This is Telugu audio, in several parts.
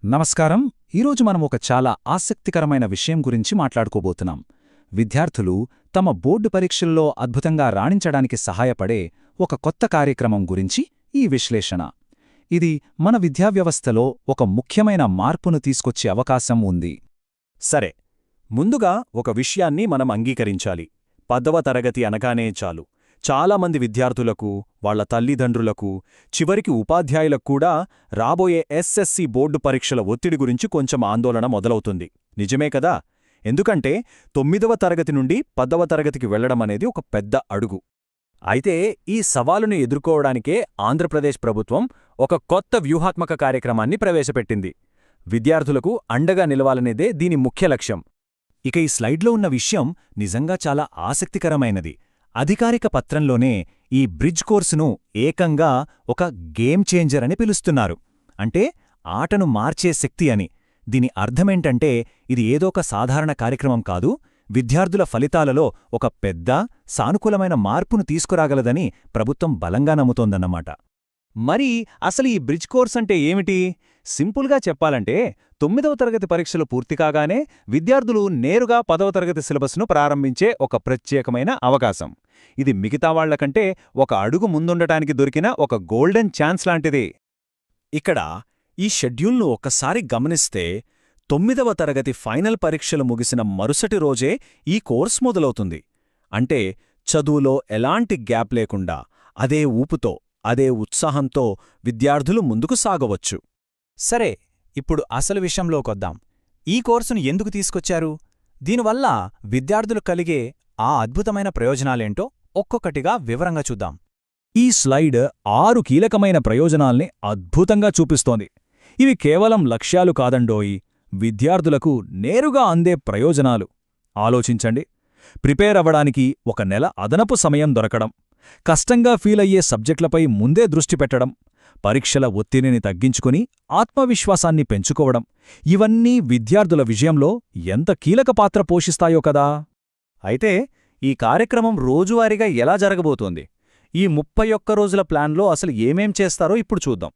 నమస్కారం. ఈరోజు మనం ఒక చాలా ఆసక్తికరమైన విషయం గురించి మాట్లాడుకోబోతున్నాం. విద్యార్థులు తమ బోర్డు పరీక్షల్లో అద్భుతంగా రాణించడానికి సహాయపడే ఒక కొత్త కార్యక్రమం గురించి ఈ విశ్లేషణ. ఇది మన విద్యావ్యవస్థలో ఒక ముఖ్యమైన మార్పును తీసుకొచ్చే అవకాశం ఉంది. సరే, ముందుగా ఒక విషయాన్ని మనం అంగీకరించాలి. 10వ తరగతి అనగానే చాలు చాలామంది విద్యార్థులకు, వాళ్ల తల్లిదండ్రులకు, చివరికి ఉపాధ్యాయులకు కూడా రాబోయే ఎస్ఎస్సి బోర్డు పరీక్షల ఒత్తిడి గురించి కొంచెం ఆందోళన మొదలవుతుంది. నిజమే కదా? ఎందుకంటే 9వ తరగతి నుండి 10వ తరగతికి వెళ్లడమనేది ఒక పెద్ద అడుగు. అయితే ఈ సవాలును ఎదుర్కోవడానికే ఆంధ్రప్రదేశ్ ప్రభుత్వం ఒక కొత్త వ్యూహాత్మక కార్యక్రమాన్ని ప్రవేశపెట్టింది. విద్యార్థులకు అండగా నిలవాలనేదే దీని ముఖ్య లక్ష్యం. ఇక ఈ స్లైడ్లో ఉన్న విషయం నిజంగా చాలా ఆసక్తికరమైనది. అధికారిక పత్రంలోనే ఈ బ్రిడ్జ్ కోర్సును ఏకంగా ఒక గేమ్ చేంజర్ అని పిలుస్తున్నారు. అంటే ఆటను మార్చే శక్తి అని. దీని అర్థమేంటంటే ఇది ఏదో ఒక సాధారణ కార్యక్రమం కాదు, విద్యార్థుల ఫలితాలలో ఒక పెద్ద, సానుకూలమైన మార్పును తీసుకురాగలదని ప్రభుత్వం బలంగా నమ్ముతోందన్నమాట. మరి అసలు ఈ బ్రిడ్జ్ కోర్స్ అంటే ఏమిటి? సింపుల్గా చెప్పాలంటే 9వ తరగతి పరీక్షలు పూర్తికాగానే విద్యార్థులు నేరుగా 10వ తరగతి సిలబస్ను ప్రారంభించే ఒక ప్రత్యేకమైన అవకాశం. ఇది మిగతా వాళ్లకంటే ఒక అడుగు ముందుండటానికి దొరికిన ఒక గోల్డెన్ ఛాన్స్ లాంటిది. ఇక్కడ ఈ షెడ్యూల్ను ఒక్కసారి గమనిస్తే 9వ తరగతి ఫైనల్ పరీక్షలు ముగిసిన మరుసటి రోజే ఈ కోర్స్ మొదలవుతుంది. అంటే చదువులో ఎలాంటి గ్యాప్ లేకుండా, అదే ఊపుతో, అదే ఉత్సాహంతో విద్యార్థులు ముందుకు సాగవచ్చు. సరే, ఇప్పుడు అసలు విషయంలోకొద్దాం. ఈ కోర్సును ఎందుకు తీసుకొచ్చారు? దీనివల్ల విద్యార్థులు కలిగే ఆ అద్భుతమైన ప్రయోజనాలేంటో ఒక్కొక్కటిగా వివరంగా చూద్దాం. ఈ స్లైడ్ 6 కీలకమైన ప్రయోజనాల్ని అద్భుతంగా చూపిస్తోంది. ఇవి కేవలం లక్ష్యాలు కాదండోయి, విద్యార్థులకు నేరుగా అందే ప్రయోజనాలు. ఆలోచించండి. ప్రిపేర్ అవ్వడానికి 1 నెల అదనపు సమయం దొరకడం, కష్టంగా ఫీలయ్యే సబ్జెక్టులపై ముందే దృష్టి పెట్టడం, పరీక్షల ఒత్తిడిని తగ్గించుకుని ఆత్మవిశ్వాసాన్ని పెంచుకోవడం, ఇవన్నీ విద్యార్థుల విజయంలో ఎంత కీలక పాత్ర పోషిస్తాయో కదా. అయితే ఈ కార్యక్రమం రోజువారీగా ఎలా జరగబోతోంది? ఈ 31 రోజుల ప్లాన్లో అసలు ఏమేం చేస్తారో ఇప్పుడు చూద్దాం.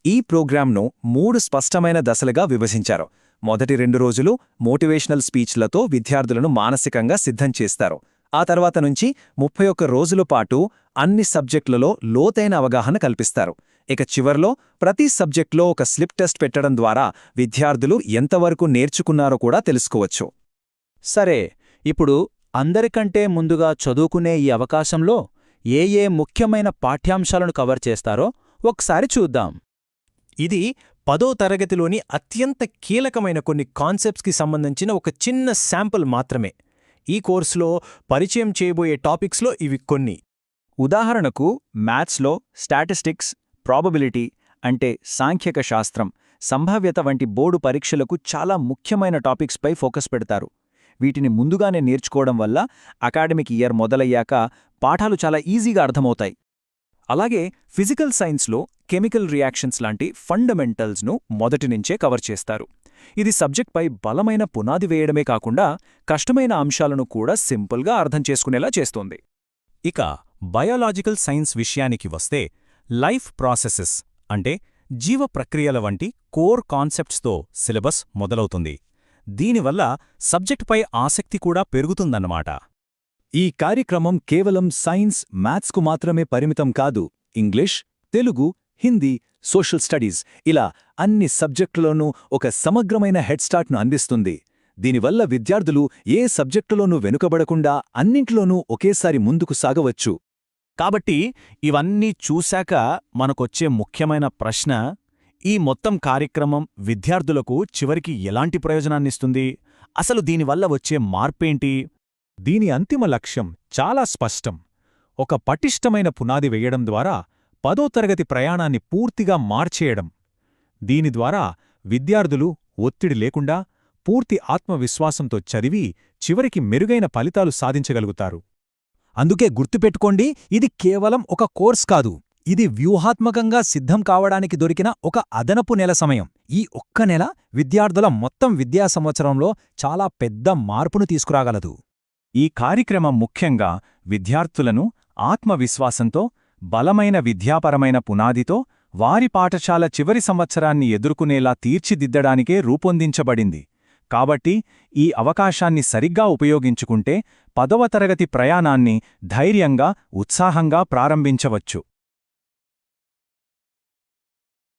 ఈ ప్రోగ్రాంను 3 స్పష్టమైన దశలుగా విభజించారు. మొదటి 2 రోజులు మోటివేషనల్ స్పీచ్లతో విద్యార్థులను మానసికంగా సిద్ధం చేస్తారు. ఆ తర్వాత నుంచి 31 రోజుల పాటు అన్ని సబ్జెక్టులలో లోతైన అవగాహన కల్పిస్తారు. ఇక చివర్లో ప్రతి సబ్జెక్టులో ఒక స్లిప్ టెస్ట్ పెట్టడం ద్వారా విద్యార్థులు ఎంతవరకు నేర్చుకున్నారో కూడా తెలుసుకోవచ్చు. సరే, ఇప్పుడు అందరికంటే ముందుగా చదువుకునే ఈ అవకాశంలో ఏ ముఖ్యమైన పాఠ్యాంశాలను కవర్ చేస్తారో ఒకసారి చూద్దాం. ఇది 10వ తరగతిలోని అత్యంత కీలకమైన కొన్ని కాన్సెప్ట్స్కి సంబంధించిన ఒక చిన్న శాంపుల్ మాత్రమే. ఈ కోర్సులో పరిచయం చేయబోయే టాపిక్స్లో ఇవి కొన్ని. ఉదాహరణకు మ్యాథ్స్లో స్టాటిస్టిక్స్, ప్రాబబిలిటీ అంటే సాంఖ్యక శాస్త్రం, సంభావ్యత వంటి బోర్డు పరీక్షలకు చాలా ముఖ్యమైన టాపిక్స్పై ఫోకస్ పెడతారు. వీటిని ముందుగానే నేర్చుకోవడం వల్ల అకాడమిక్ ఇయర్ మొదలయ్యాక పాఠాలు చాలా ఈజీగా అర్థమవుతాయి. అలాగే ఫిజికల్ సైన్స్లో కెమికల్ రియాక్షన్స్ లాంటి ఫండమెంటల్స్ను మొదటి నుంచే కవర్ చేస్తారు. ఇది సబ్జెక్ట్పై బలమైన పునాది వేయడమే కాకుండా కష్టమైన అంశాలను కూడా సింపుల్గా అర్థం చేసుకునేలా చేస్తోంది. ఇక బయోలాజికల్ సైన్స్ విషయానికి వస్తే లైఫ్ ప్రాసెసెస్ అంటే జీవ ప్రక్రియల వంటి కోర్ కాన్సెప్ట్స్తో సిలబస్ మొదలవుతుంది. దీనివల్ల సబ్జెక్టుపై ఆసక్తి కూడా పెరుగుతుందన్నమాట. ఈ కార్యక్రమం కేవలం సైన్స్, మ్యాథ్స్కు మాత్రమే పరిమితం కాదు. English, Telugu, Hindi, social studies ఇలా అన్ని సబ్జెక్టులోనూ ఒక సమగ్రమైన హెడ్ స్టార్ట్ను అందిస్తుంది. దీనివల్ల విద్యార్థులు ఏ సబ్జెక్టులోనూ వెనుకబడకుండా అన్నింటిలోనూ ఒకేసారి ముందుకు సాగవచ్చు. కాబట్టి ఇవన్నీ చూశాక మనకొచ్చే ముఖ్యమైన ప్రశ్న, ఈ మొత్తం కార్యక్రమం విద్యార్థులకు చివరికి ఎలాంటి ప్రయోజనాన్నిస్తుంది? అసలు దీనివల్ల వచ్చే మార్పేంటి? దీని అంతిమ లక్ష్యం చాలా స్పష్టం. ఒక పటిష్టమైన పునాది వేయడం ద్వారా 10వ తరగతి ప్రయాణాన్ని పూర్తిగా మార్చేయడం. దీని ద్వారా విద్యార్థులు ఒత్తిడి లేకుండా పూర్తి ఆత్మవిశ్వాసంతో చదివి చివరికి మెరుగైన ఫలితాలు సాధించగలుగుతారు. అందుకే గుర్తుపెట్టుకోండి, ఇది కేవలం ఒక కోర్స్ కాదు, ఇది వ్యూహాత్మకంగా సిద్ధం కావడానికి దొరికిన ఒక అదనపు నెల సమయం. ఈ ఒక్క నెల విద్యార్థుల మొత్తం విద్యా సంవత్సరంలో చాలా పెద్ద మార్పును తీసుకురాగలదు. ఈ కార్యక్రమం ముఖ్యంగా విద్యార్థులను ఆత్మవిశ్వాసంతో, బలమైన విద్యాపరమైన పునాదితో వారి పాఠశాల చివరి సంవత్సరాన్ని ఎదుర్కొనేలా తీర్చిదిద్దడానికే రూపొందించబడింది. కాబట్టి ఈ అవకాశాన్ని సరిగ్గా ఉపయోగించుకుంటే 10వ తరగతి ప్రయాణాన్ని ధైర్యంగా, ఉత్సాహంగా ప్రారంభించవచ్చు.